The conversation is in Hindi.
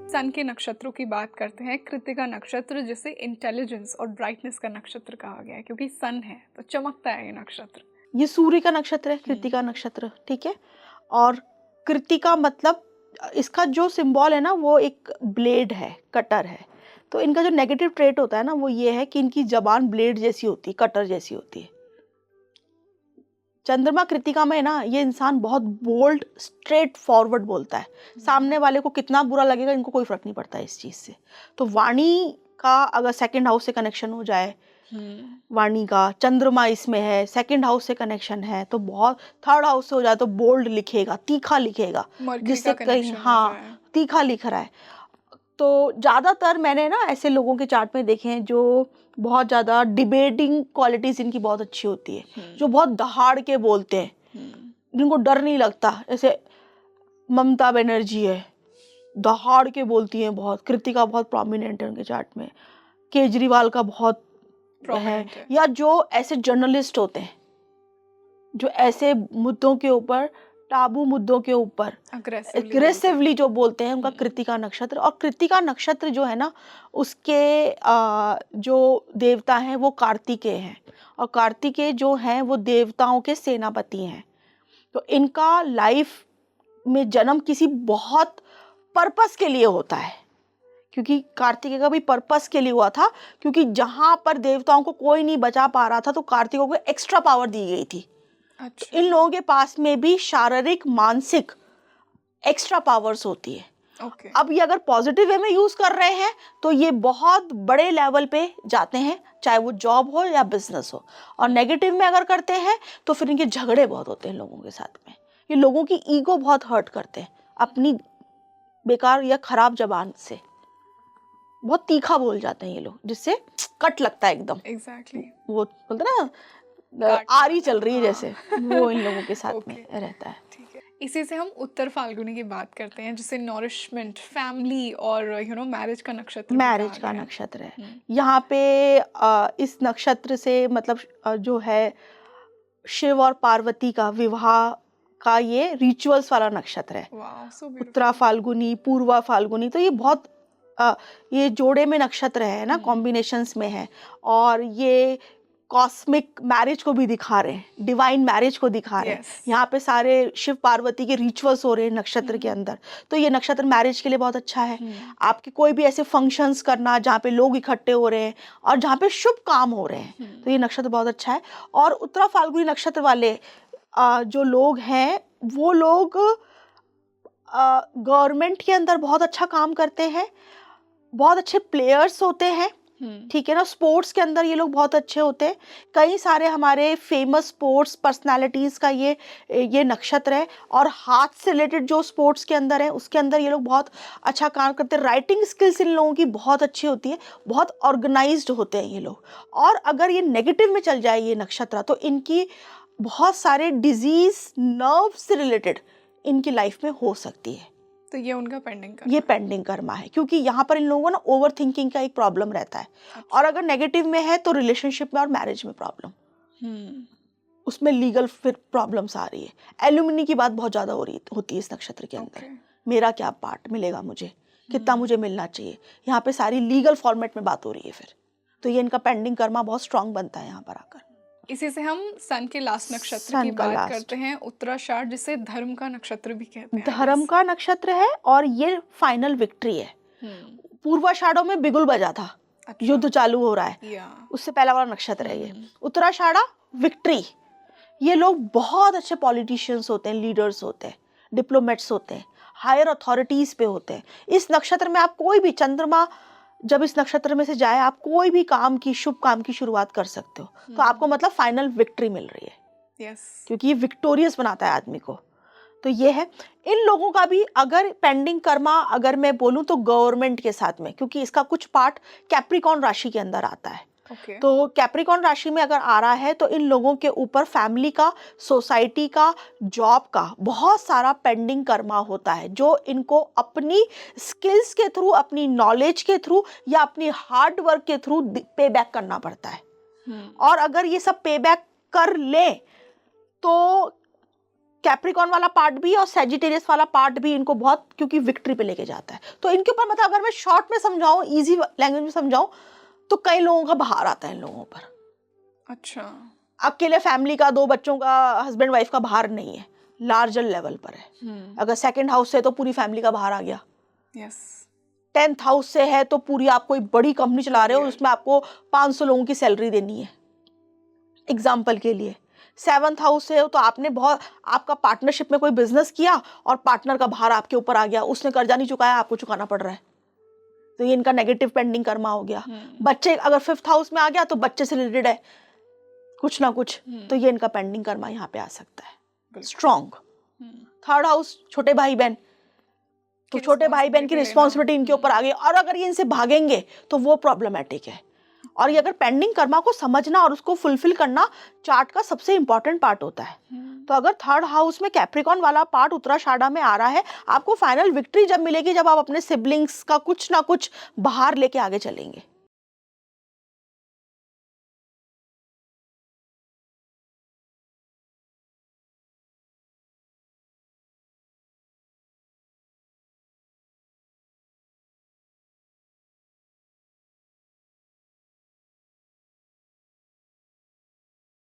सन के नक्षत्रों की बात करते हैं, कृत्तिका नक्षत्र जिसे इंटेलिजेंस और ब्राइटनेस का नक्षत्र कहा गया है क्योंकि सन है तो चमकता है ये नक्षत्र। ये सूर्य का नक्षत्र है कृत्तिका नक्षत्र, ठीक है। और कृत्तिका मतलब इसका जो सिंबल है ना वो एक ब्लेड है, कटर है। तो इनका जो नेगेटिव ट्रेट होता है ना वो ये है कि इनकी जबान ब्लेड जैसी होती है, कटर जैसी होती है। चंद्रमा कृत्तिका में ना ये इंसान बहुत बोल्ड, स्ट्रेट फॉरवर्ड बोलता है। सामने वाले को कितना बुरा लगेगा इनको कोई फर्क नहीं पड़ता इस चीज से। तो वाणी का अगर सेकंड हाउस से कनेक्शन हो जाए, वाणी का चंद्रमा इसमें है, सेकंड हाउस से कनेक्शन है तो बहुत, थर्ड हाउस से हो जाए तो बोल्ड लिखेगा, तीखा लिखेगा, जिससे कहीं हाँ तीखा लिख रहा है। तो ज़्यादातर मैंने ना ऐसे लोगों के चार्ट में देखे हैं जो बहुत ज़्यादा डिबेटिंग क्वालिटीज़ इनकी बहुत अच्छी होती है, जो बहुत दहाड़ के बोलते हैं, जिनको डर नहीं लगता। जैसे ममता बनर्जी है, दहाड़ के बोलती हैं बहुत। कृतिका बहुत प्रोमिनेंट है उनके चार्ट में। केजरीवाल का बहुत है। या जो ऐसे जर्नलिस्ट होते हैं जो ऐसे मुद्दों के ऊपर, टाबू मुद्दों के ऊपर अग्रेसिवली जो बोलते हैं, उनका कृत्तिका नक्षत्र। और कृत्तिका नक्षत्र जो है ना उसके जो देवता हैं वो कार्तिकेय हैं, और कार्तिकेय जो हैं वो देवताओं के सेनापति हैं। तो इनका लाइफ में जन्म किसी बहुत पर्पस के लिए होता है, क्योंकि कार्तिकेय का भी पर्पस के लिए हुआ था, क्योंकि जहां पर देवताओं को कोई नहीं बचा पा रहा था तो कार्तिकेय को एक्स्ट्रा पावर दी गई थी। अच्छा। तो इन लोगों के पास में भी शारीरिक मानसिक एक्स्ट्रा पावर्स होती है। Okay. अब ये अगर पॉजिटिव वे में यूज कर रहे हैं तो ये बहुत बड़े लेवल पे जाते हैं, चाहे वो जॉब हो या बिजनेस हो। और नेगेटिव में अगर करते हैं तो फिर इनके झगड़े बहुत होते हैं लोगों के साथ में। ये लोगों की ईगो बहुत हर्ट करते हैं अपनी बेकार या खराब जबान से। बहुत तीखा बोल जाते हैं ये लोग, जिससे कट लगता है एकदम। Exactly. वो बोलते ना आरी चल रही है जैसे, वो इन लोगों के साथ में रहता है। ठीक है। इसी से हम उत्तर फाल्गुनी की बात करते हैं जिसे नॉरिशमेंट, फैमिली और मैरिज का नक्षत्र, मैरिज का नक्षत्र है। यहाँ पे इस नक्षत्र से मतलब जो है शिव और पार्वती का विवाह का ये रिचुअल्स वाला नक्षत्र है। उत्तरा फाल्गुनी, पूर्वा फाल्गुनी, तो ये बहुत ये जोड़े में नक्षत्र है ना, कॉम्बिनेशंस में है। और ये कॉस्मिक मैरिज को भी दिखा रहे हैं, डिवाइन मैरिज को दिखा रहे हैं। यहाँ पे सारे शिव पार्वती के रिचुअल्स हो रहे हैं नक्षत्र के अंदर। तो ये नक्षत्र मैरिज के लिए बहुत अच्छा है। आपके कोई भी ऐसे फंक्शंस करना जहाँ पे लोग इकट्ठे हो रहे हैं और जहाँ पे शुभ काम हो रहे हैं, तो ये नक्षत्र बहुत अच्छा है। और उत्तरा फाल्गुनी नक्षत्र वाले जो लोग हैं वो लोग गवर्नमेंट के अंदर बहुत अच्छा काम करते हैं, बहुत अच्छे प्लेयर्स होते हैं, ठीक है ना। स्पोर्ट्स के अंदर ये लोग बहुत अच्छे होते हैं। कई सारे हमारे फेमस स्पोर्ट्स पर्सनालिटीज़ का ये नक्षत्र है। और हाथ से रिलेटेड जो स्पोर्ट्स के अंदर है उसके अंदर ये लोग बहुत अच्छा काम करते हैं। राइटिंग स्किल्स इन लोगों की बहुत अच्छी होती है, बहुत ऑर्गेनाइज्ड होते हैं ये लोग। और अगर ये नेगेटिव में चल जाए ये नक्षत्र तो इनकी बहुत सारे डिजीज, नर्व से रिलेटेड इनकी लाइफ में हो सकती है। तो ये उनका पेंडिंग कर्मा, ये पेंडिंग कर्मा है, क्योंकि यहाँ पर इन लोगों को ना ओवर थिंकिंग का एक प्रॉब्लम रहता है। अच्छा। और अगर नेगेटिव में है तो रिलेशनशिप में और मैरिज में प्रॉब्लम, उसमें लीगल फिर प्रॉब्लम्स आ रही है। एल्यूमिनी की बात बहुत ज्यादा होती है इस नक्षत्र के अंदर। मेरा क्या पार्ट मिलेगा मुझे, कितना मुझे मिलना चाहिए, यहाँ पे सारी लीगल फॉर्मेट में बात हो रही है फिर। तो ये इनका पेंडिंग कर्मा बहुत स्ट्रांग बनता है यहाँ पर आकर। इसी से हम सन के लास्ट नक्षत्र की बात करते हैं, उत्तराषाढ़, जिसे धर्म का नक्षत्र भी कहते हैं। धर्म का नक्षत्र है और ये फाइनल विक्ट्री है। पूर्वाषाढ़ में बिगुल बजा था। अच्छा। युद्ध चालू हो रहा है, उससे पहला वाला नक्षत्र है ये। उत्तराषाढ़ विक्ट्री। ये लोग बहुत अच्छे पॉलिटिशियंस होते हैं, लीडर्स होते हैं, डिप्लोमेट्स होते हैं, हायर अथॉरिटीज पे होते हैं। इस नक्षत्र में आप कोई भी, चंद्रमा जब इस नक्षत्र में से जाए आप कोई भी काम की, शुभ काम की शुरुआत कर सकते हो। तो आपको मतलब फाइनल विक्ट्री मिल रही है। क्योंकि ये विक्टोरियस बनाता है आदमी को। तो ये है इन लोगों का भी। अगर पेंडिंग कर्मा अगर मैं बोलूं तो गवर्नमेंट के साथ में, क्योंकि इसका कुछ पार्ट कैप्रिकॉर्न राशि के अंदर आता है। तो कैप्रिकॉर्न राशि में अगर आ रहा है तो इन लोगों के ऊपर फैमिली का, सोसाइटी का, जॉब का बहुत सारा पेंडिंग कर्मा होता है, जो इनको अपनी स्किल्स के थ्रू, अपनी नॉलेज के थ्रू या अपनी हार्ड वर्क के थ्रू पे बैक करना पड़ता है। और अगर ये सब पे बैक कर ले तो कैप्रिकॉन वाला पार्ट भी और सेजिटेरियस वाला पार्ट भी इनको बहुत, क्योंकि विक्ट्री पे लेके जाता है। तो इनके ऊपर मतलब अगर मैं शॉर्ट में समझाऊं, इजी लैंग्वेज में समझाऊं, तो कई लोगों का भार आता है इन लोगों पर। अच्छा। अकेले फैमिली का, 2 बच्चों का, हस्बैंड वाइफ का भार नहीं है, लार्जर लेवल पर है। अगर सेकंड हाउस से तो पूरी फैमिली का भार आ गया। यस। 10th हाउस से है तो पूरी, आप कोई बड़ी कंपनी चला रहे हो, उसमें आपको 500 लोगों की सैलरी देनी है एग्जाम्पल के लिए। 7th हाउस से हो तो आपने बहुत, आपका पार्टनरशिप में कोई बिजनेस किया और पार्टनर का भार आपके ऊपर आ गया, उसने कर्जा नहीं चुकाया, आपको चुकाना पड़ रहा है, तो ये इनका नेगेटिव पेंडिंग कर्मा हो गया। बच्चे अगर 5th हाउस में आ गया तो बच्चे से रिलेटेड है कुछ ना कुछ, तो ये इनका पेंडिंग कर्मा यहाँ पे आ सकता है स्ट्रॉन्ग। 3rd हाउस छोटे भाई बहन, तो छोटे भाई बहन की रिस्पॉन्सिबिलिटी इनके ऊपर आ गई, और अगर ये इनसे भागेंगे तो वो प्रॉब्लमेटिक है। और ये अगर पेंडिंग कर्मा को समझना और उसको फुलफिल करना चार्ट का सबसे इंपॉर्टेंट पार्ट होता है। तो अगर 3rd हाउस में कैप्रिकॉन वाला पार्ट उत्तराषाढ़ा में आ रहा है, आपको फाइनल विक्ट्री जब मिलेगी, जब आप अपने सिबलिंग्स का कुछ ना कुछ बाहर लेके आगे चलेंगे।